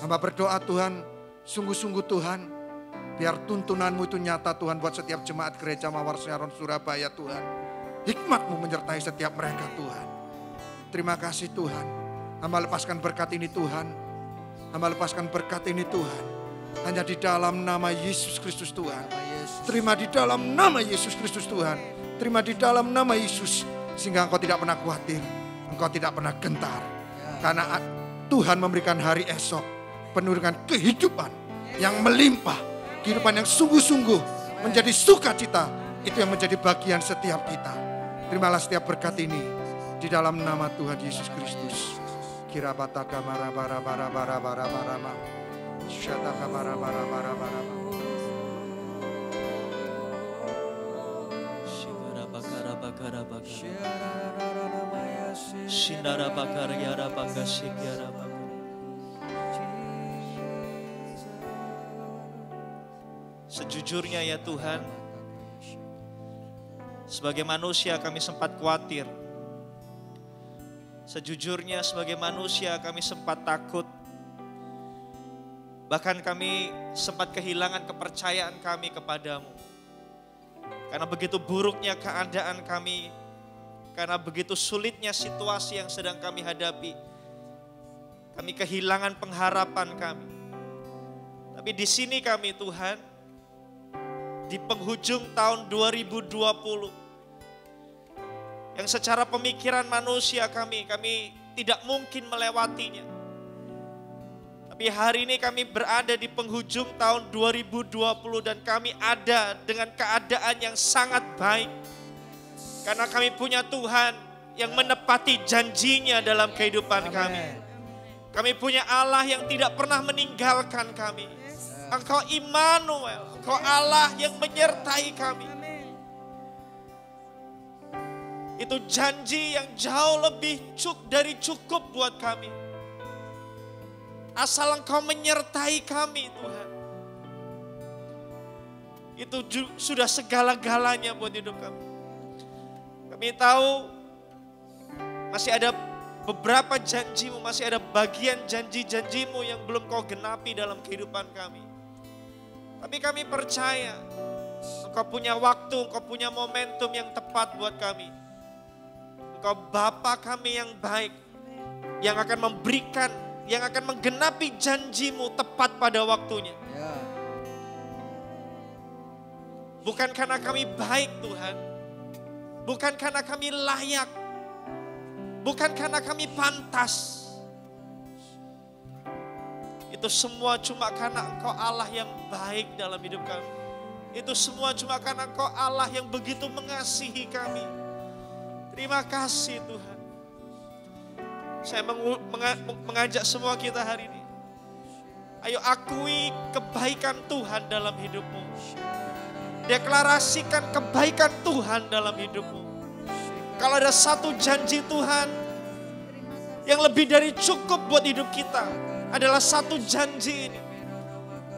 [SPEAKER 5] Hamba berdoa Tuhan, sungguh-sungguh Tuhan, biar tuntunan-Mu itu nyata Tuhan buat setiap jemaat Gereja Mawar Syaron Surabaya Tuhan. Hikmat-Mu menyertai setiap mereka Tuhan. Terima kasih Tuhan. Hamba lepaskan berkat ini Tuhan Hamba lepaskan berkat ini Tuhan. Hanya di dalam nama Yesus Kristus Tuhan. Terima di dalam nama Yesus Kristus Tuhan. Terima di dalam nama Yesus. Sehingga engkau tidak pernah khawatir. Engkau tidak pernah gentar. Karena Tuhan memberikan hari esok penuh dengan kehidupan yang melimpah. Kehidupan yang sungguh-sungguh menjadi sukacita. Itu yang menjadi bagian setiap kita. Terimalah setiap berkat ini di dalam nama Tuhan Yesus Kristus. Kirabataka bara bara Syataka bara bara.
[SPEAKER 6] Bakara Shindara bakar yara baka shikyara baka. Sejujurnya ya Tuhan, sebagai manusia kami sempat khawatir. Sejujurnya sebagai manusia kami sempat takut. Bahkan kami sempat kehilangan kepercayaan kami kepadamu. Karena begitu buruknya keadaan kami, karena begitu sulitnya situasi yang sedang kami hadapi, kami kehilangan pengharapan kami. Tapi di sini kami Tuhan, di penghujung tahun 2020, yang secara pemikiran manusia kami tidak mungkin melewatinya. Tapi hari ini kami berada di penghujung tahun 2020 dan kami ada dengan keadaan yang sangat baik. Karena kami punya Tuhan yang menepati janjinya dalam kehidupan kami. Kami punya Allah yang tidak pernah meninggalkan kami. Engkau Immanuel, Engkau Allah yang menyertai kami. Itu janji yang jauh lebih dari cukup buat kami. Asal Engkau menyertai kami Tuhan. Itu sudah segala-galanya buat hidup kami. Kami tahu masih ada beberapa janjimu, masih ada bagian janji-janjimu yang belum Kau genapi dalam kehidupan kami. Tapi kami percaya Engkau punya waktu, Engkau punya momentum yang tepat buat kami. Engkau Bapa kami yang baik, yang akan memberikan, yang akan menggenapi janjimu tepat pada waktunya. Bukan karena kami baik Tuhan, bukan karena kami layak, bukan karena kami pantas. Itu semua cuma karena Engkau Allah yang baik dalam hidup kami. Itu semua cuma karena Engkau Allah yang begitu mengasihi kami. Terima kasih Tuhan. Saya mengajak semua kita hari ini. Ayo akui kebaikan Tuhan dalam hidupmu. Deklarasikan kebaikan Tuhan dalam hidupmu. Kalau ada satu janji Tuhan yang lebih dari cukup buat hidup kita, adalah satu janji ini.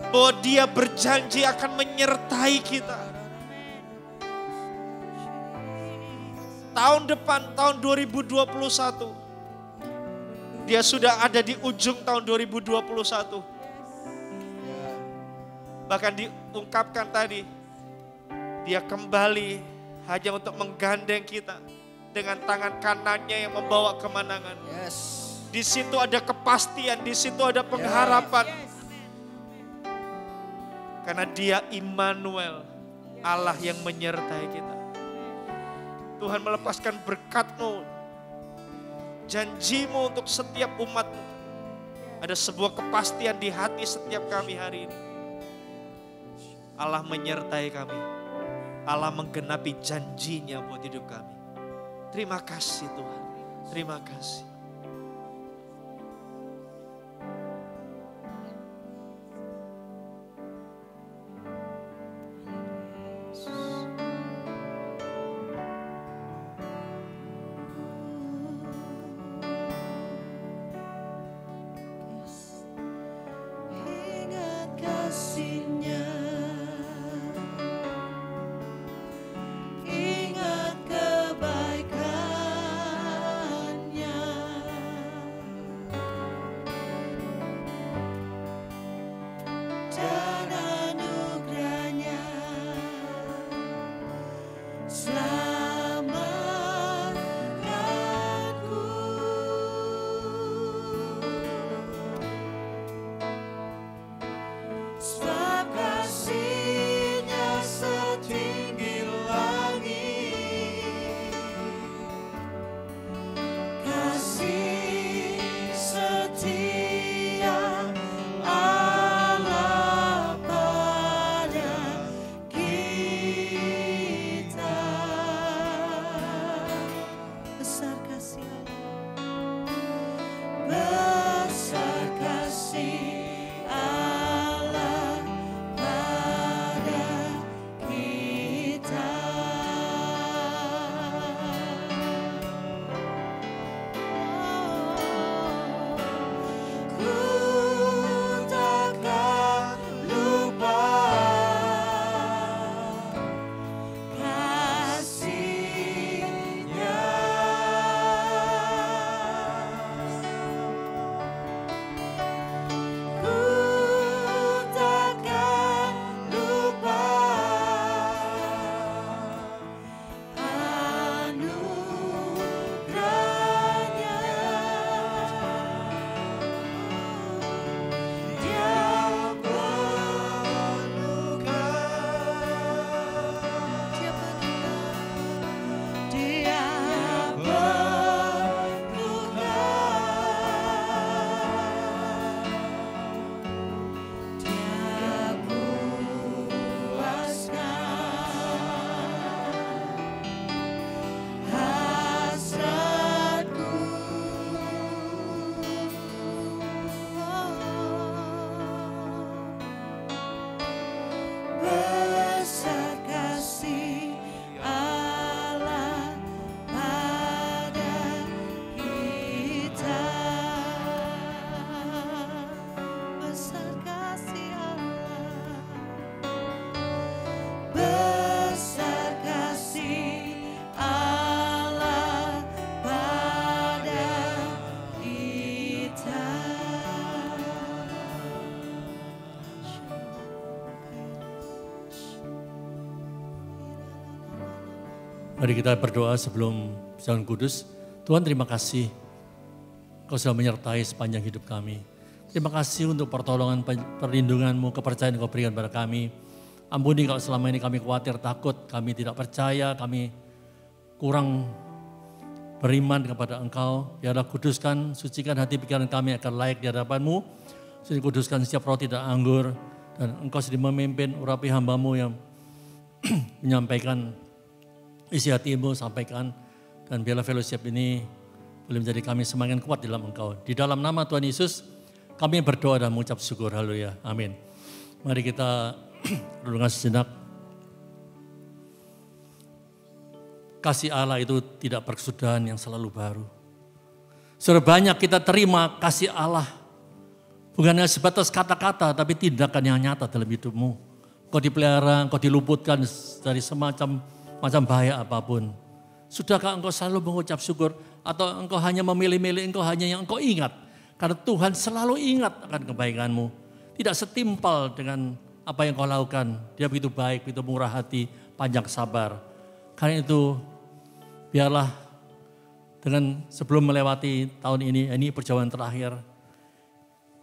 [SPEAKER 6] Bahwa Dia berjanji akan menyertai kita. Tahun depan, tahun 2021. Dia sudah ada di ujung tahun 2021. Bahkan diungkapkan tadi, Dia kembali hanya untuk menggandeng kita dengan tangan kanannya yang membawa kemenangan. Di situ ada kepastian, di situ ada pengharapan. Karena Dia Immanuel, Allah yang menyertai kita. Tuhan melepaskan berkat-Mu, janjimu untuk setiap umat-Mu. Ada sebuah kepastian di hati setiap kami hari ini. Allah menyertai kami. Allah menggenapi janjinya buat hidup kami. Terima kasih Tuhan. Terima kasih.
[SPEAKER 7] Ingat kebaikannya. Mari kita berdoa sebelum Jalan Kudus. Tuhan, terima kasih Kau sudah menyertai sepanjang hidup kami. Terima kasih untuk pertolongan, perlindungan-Mu, kepercayaan Kau berikan pada kami. Ampuni kalau selama ini kami khawatir, takut, kami tidak percaya, kami kurang beriman kepada Engkau. Biarlah kuduskan, sucikan hati pikiran kami akan layak di hadapan-Mu. Sudah kuduskan setiap roti dan anggur. Dan Engkau sedang memimpin urapi hamba-Mu yang menyampaikan isi hati-Mu, sampaikan. Dan biarlah fellowship ini boleh menjadi kami semakin kuat dalam Engkau. Di dalam nama Tuhan Yesus, kami berdoa dan mengucap syukur. Haleluya. Amin. Mari kita renungkan sejenak. Kasih Allah itu tidak berkesudahan yang selalu baru. Sudah banyak kita terima kasih Allah. Bukan hanya sebatas kata-kata, tapi tindakan yang nyata dalam hidupmu. Kau dipelihara, kau diluputkan dari semacam bahaya apapun. Sudahkah engkau selalu mengucap syukur? Atau engkau hanya memilih-milih, engkau hanya yang engkau ingat? Karena Tuhan selalu ingat akan kebaikanmu. Tidak setimpal dengan apa yang kau lakukan. Dia begitu baik, begitu murah hati, panjang sabar. Karena itu biarlah dengan sebelum melewati tahun ini perjalanan terakhir.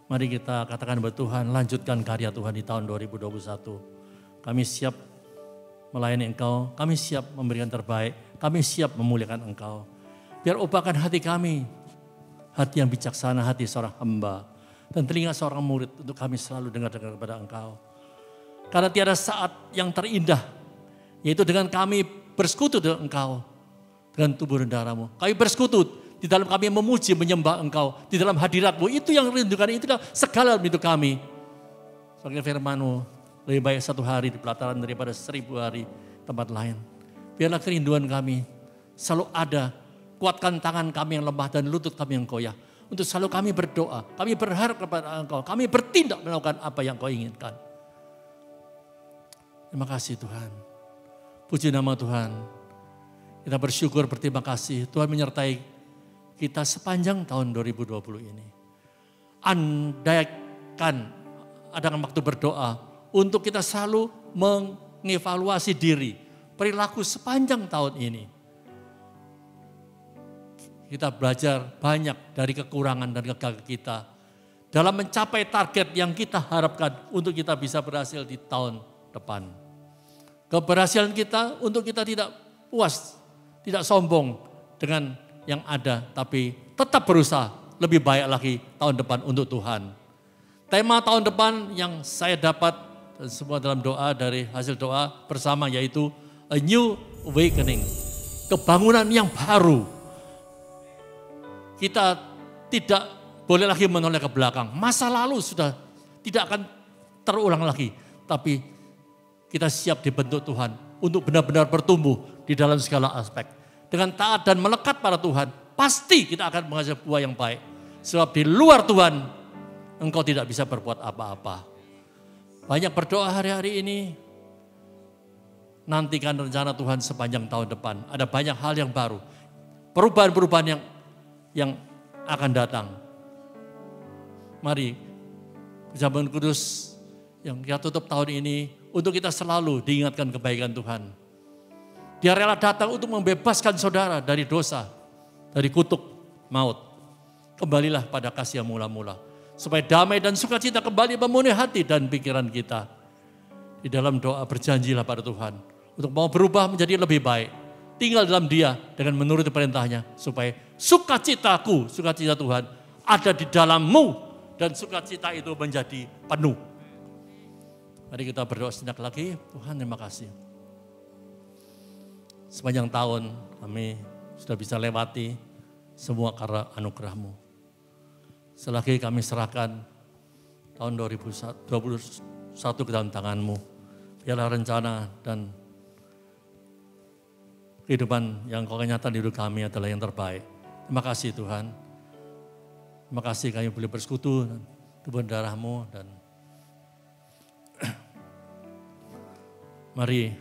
[SPEAKER 7] Mari kita katakan kepada Tuhan, lanjutkan karya Tuhan di tahun 2021. Kami siap melayani Engkau, kami siap memberikan terbaik, kami siap memuliakan Engkau. Biar ubahkan hati kami, hati yang bijaksana, hati seorang hamba, dan telinga seorang murid untuk kami selalu dengar-dengar kepada Engkau. Karena tiada saat yang terindah, yaitu dengan kami bersekutu dengan Engkau, dengan tubuh dan darah-Mu. Kami bersekutu di dalam kami memuji, menyembah Engkau, di dalam hadirat-Mu. Itu yang rindukan, itulah segala hidup kami. Sebagai firman-Mu, lebih baik 1 hari di pelataran daripada 1000 hari tempat lain. Biarlah kerinduan kami selalu ada. Kuatkan tangan kami yang lemah dan lutut kami yang goyah. Untuk selalu kami berdoa, kami berharap kepada Engkau. Kami bertindak melakukan apa yang Kau inginkan. Terima kasih Tuhan. Puji nama Tuhan. Kita bersyukur, berterima kasih. Tuhan menyertai kita sepanjang tahun 2020 ini. Andaikan ada waktu berdoa untuk kita selalu mengevaluasi diri, perilaku sepanjang tahun ini. Kita belajar banyak dari kekurangan dan kegagalan kita dalam mencapai target yang kita harapkan untuk kita bisa berhasil di tahun depan. Keberhasilan kita untuk kita tidak puas, tidak sombong dengan yang ada, tapi tetap berusaha lebih baik lagi tahun depan untuk Tuhan. Tema tahun depan yang saya dapat dan semua dalam doa dari hasil doa bersama yaitu A New Awakening, kebangunan yang baru. Kita tidak boleh lagi menoleh ke belakang. Masa lalu sudah tidak akan terulang lagi. Tapi kita siap dibentuk Tuhan untuk benar-benar bertumbuh di dalam segala aspek. Dengan taat dan melekat pada Tuhan, pasti kita akan menghasilkan buah yang baik. Sebab di luar Tuhan, engkau tidak bisa berbuat apa-apa. Banyak berdoa hari-hari ini. Nantikan rencana Tuhan sepanjang tahun depan. Ada banyak hal yang baru. Perubahan-perubahan yang akan datang. Mari, Perjamuan Kudus yang kita tutup tahun ini, untuk kita selalu diingatkan kebaikan Tuhan. Dia rela datang untuk membebaskan saudara dari dosa, dari kutuk maut. Kembalilah pada kasih yang mula-mula. Supaya damai dan sukacita kembali memenuhi hati dan pikiran kita. Di dalam doa berjanjilah pada Tuhan, untuk mau berubah menjadi lebih baik. Tinggal dalam Dia dengan menuruti perintahnya. Supaya sukacitaku, sukacita Tuhan ada di dalammu. Dan sukacita itu menjadi penuh. Mari kita berdoa sejenak lagi. Tuhan terima kasih. Sepanjang tahun kami sudah bisa lewati semua karena anugerah-Mu. Selagi kami serahkan tahun 2021 ke dalam tangan-Mu. Biarlah rencana dan kehidupan yang Kau nyata di hidup kami adalah yang terbaik. Terima kasih Tuhan. Terima kasih kami boleh bersekutu tubuh darah-Mu dan mari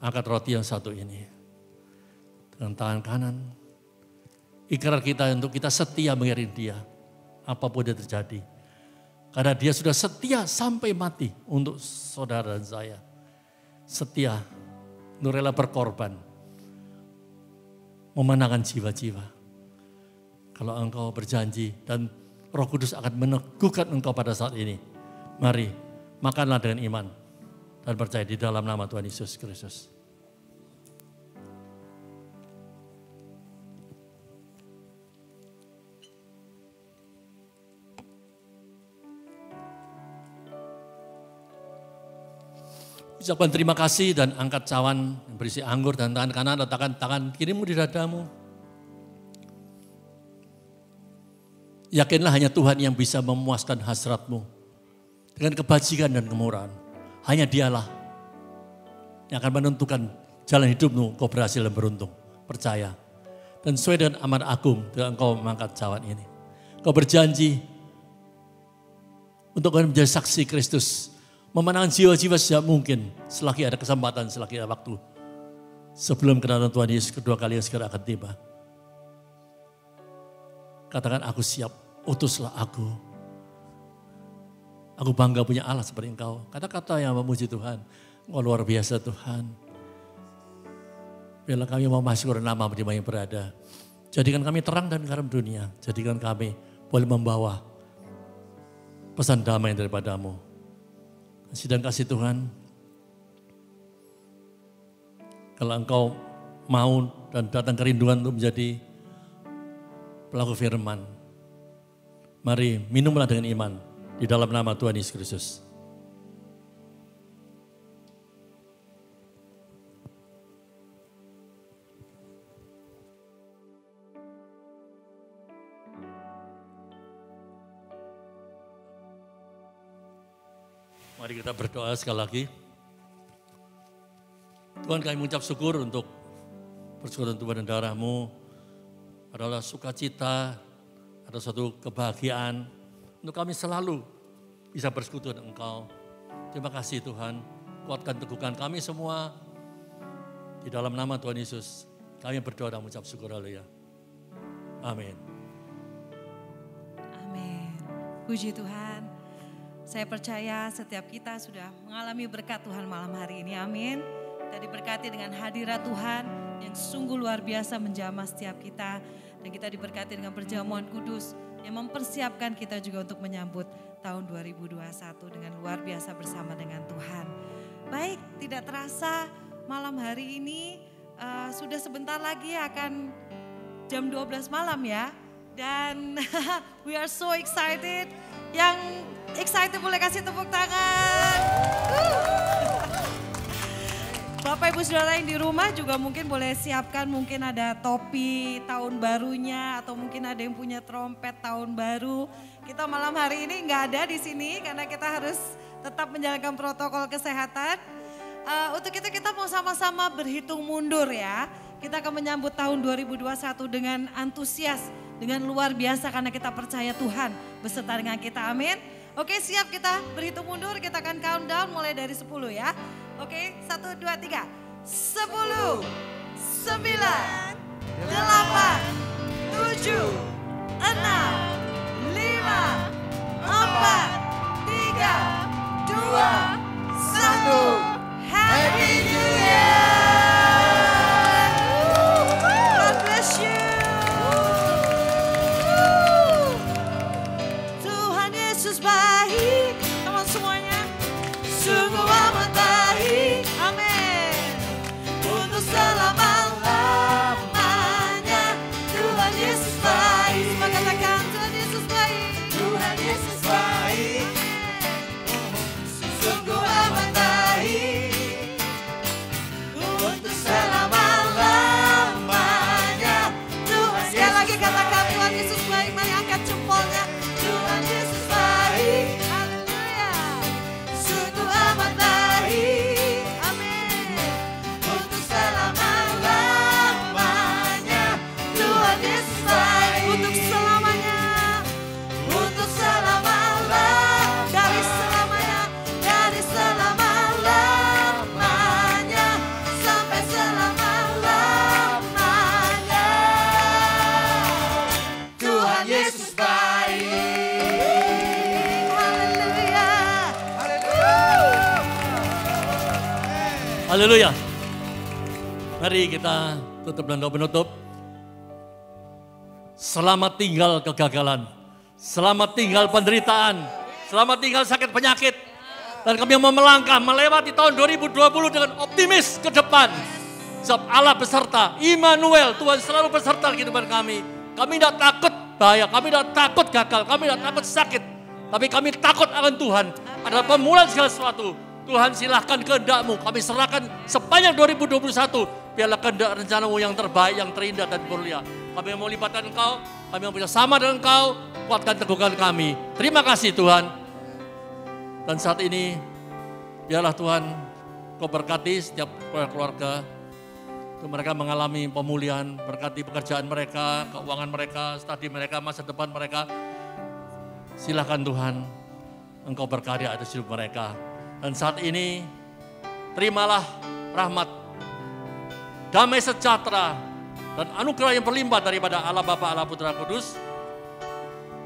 [SPEAKER 7] angkat roti yang satu ini dengan tangan kanan. Ikrar kita untuk kita setia mengiring Dia apapun yang terjadi. Karena Dia sudah setia sampai mati untuk saudara dan saya. Setia untuk rela berkorban, memenangkan jiwa-jiwa. Kalau engkau berjanji dan Roh Kudus akan meneguhkan engkau pada saat ini, mari makanlah dengan iman dan percaya di dalam nama Tuhan Yesus Kristus. Ucapkan terima kasih dan angkat cawan yang berisi anggur dan tangan kanan letakkan tangan kirimu di dadamu. Yakinlah hanya Tuhan yang bisa memuaskan hasratmu dengan kebajikan dan kemurahan. Hanya Dialah yang akan menentukan jalan hidupmu, kau berhasil dan beruntung. Percaya. Dan sesuai dengan amanat agung dengan engkau mengangkat cawan ini. Kau berjanji untuk menjadi saksi Kristus. Memenangkan jiwa-jiwa sejak mungkin selagi ada kesempatan, selagi ada waktu. Sebelum kedatangan Tuhan Yesus kedua kali yang segera akan tiba. Katakan aku siap, utuslah aku. Aku bangga punya Allah seperti engkau. Kata-kata yang memuji Tuhan. Engkau luar biasa Tuhan. Biarlah kami mau masuk ke nama di mana yang berada. Jadikan kami terang dan garam dunia. Jadikan kami boleh membawa pesan damai daripadamu. Kasih dan kasih Tuhan, kalau engkau mau dan datang kerinduan untuk menjadi pelaku firman, mari minumlah dengan iman di dalam nama Tuhan Yesus Kristus. Mari kita berdoa sekali lagi. Tuhan, kami mengucap syukur untuk persekutuan tubuh dan darah-Mu adalah sukacita, ada suatu kebahagiaan untuk kami selalu bisa bersekutu dengan Engkau. Terima kasih Tuhan, kuatkan teguhkan kami semua di dalam nama Tuhan Yesus. Kami berdoa dan mengucap syukur, haleluya. Amin.
[SPEAKER 1] Amin. Puji Tuhan. Saya percaya setiap kita sudah mengalami berkat Tuhan malam hari ini. Amin. Kita diberkati dengan hadirat Tuhan yang sungguh luar biasa menjamah setiap kita. Dan kita diberkati dengan perjamuan kudus yang mempersiapkan kita juga untuk menyambut tahun 2021 dengan luar biasa bersama dengan Tuhan. Baik, tidak terasa malam hari ini sudah sebentar lagi akan jam 12 malam ya. Dan we are so excited. Yang excited boleh kasih tepuk tangan. Bapak Ibu Saudara yang di rumah juga mungkin boleh siapkan, mungkin ada topi tahun barunya atau mungkin ada yang punya trompet tahun baru. Kita malam hari ini nggak ada di sini karena kita harus tetap menjalankan protokol kesehatan. Untuk itu kita mau sama-sama berhitung mundur ya. Kita akan menyambut tahun 2021 dengan antusias, dengan luar biasa karena kita percaya Tuhan beserta dengan kita, amin. Oke, siap, kita berhitung mundur, kita akan countdown mulai dari 10 ya. Oke, 1, 2, 3. 10, 9, 8, 7, 6, 5, 4, 3, 2, 1. Happy New Year! God bless you! Tuhan Yesus baik, teman semuanya. Sungguh amat baik, amin. Untuk selama-lamanya Tuhan Yesus baik. Semua katakan Tuhan Yesus baik. Tuhan Yesus baik. Sungguh amat baik. Untuk selama-lamanya Tuhan. Sekali lagi katakan Tuhan Yesus baik. Mari angkat jempolnya. Tuhan Yesus baik. Haleluya. Sungguh amat baik. Amin. Untuk selama-lamanya Tuhan Yesus baik. Untuk selamanya. Untuk selama-lamanya. Dari selamanya. Dari selama-lamanya. Sampai selama-lamanya. Tuhan Yesus baik. Haleluya.
[SPEAKER 7] Haleluya. Mari kita tutup dan doa penutup. Selamat tinggal kegagalan. Selamat tinggal penderitaan. Selamat tinggal sakit penyakit. Dan kami mau melangkah melewati tahun 2020 dengan optimis ke depan. Sebab Allah beserta, Immanuel, Tuhan selalu beserta kehidupan kami. Kami tidak takut bahaya, kami tidak takut gagal, kami tidak takut sakit. Tapi kami takut akan Tuhan, adalah pemulihan segala sesuatu. Tuhan silahkan kehendak-Mu, kami serahkan sepanjang 2021. Biarlah kehendak rencana-Mu yang terbaik, yang terindah dan mulia. Kami mau libatkan Engkau, kami mau bersama dengan Engkau, kuatkan teguhkan kami. Terima kasih Tuhan. Dan saat ini, biarlah Tuhan Kau berkati setiap keluarga, mereka mengalami pemulihan, berkati pekerjaan mereka, keuangan mereka, studi mereka, masa depan mereka. Silakan Tuhan, Engkau berkarya atas hidup mereka. Dan saat ini, terimalah rahmat, damai sejahtera, dan anugerah yang berlimpah daripada Allah Bapa, Allah Putra Kudus,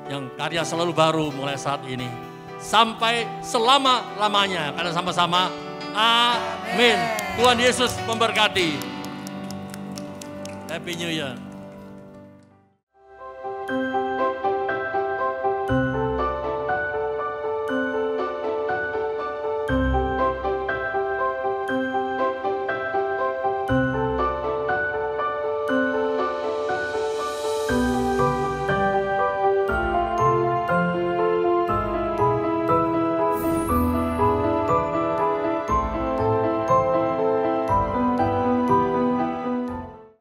[SPEAKER 7] yang karya selalu baru mulai saat ini. Sampai selama-lamanya, karena sama-sama, amin. Tuhan Yesus memberkati. Happy New Year.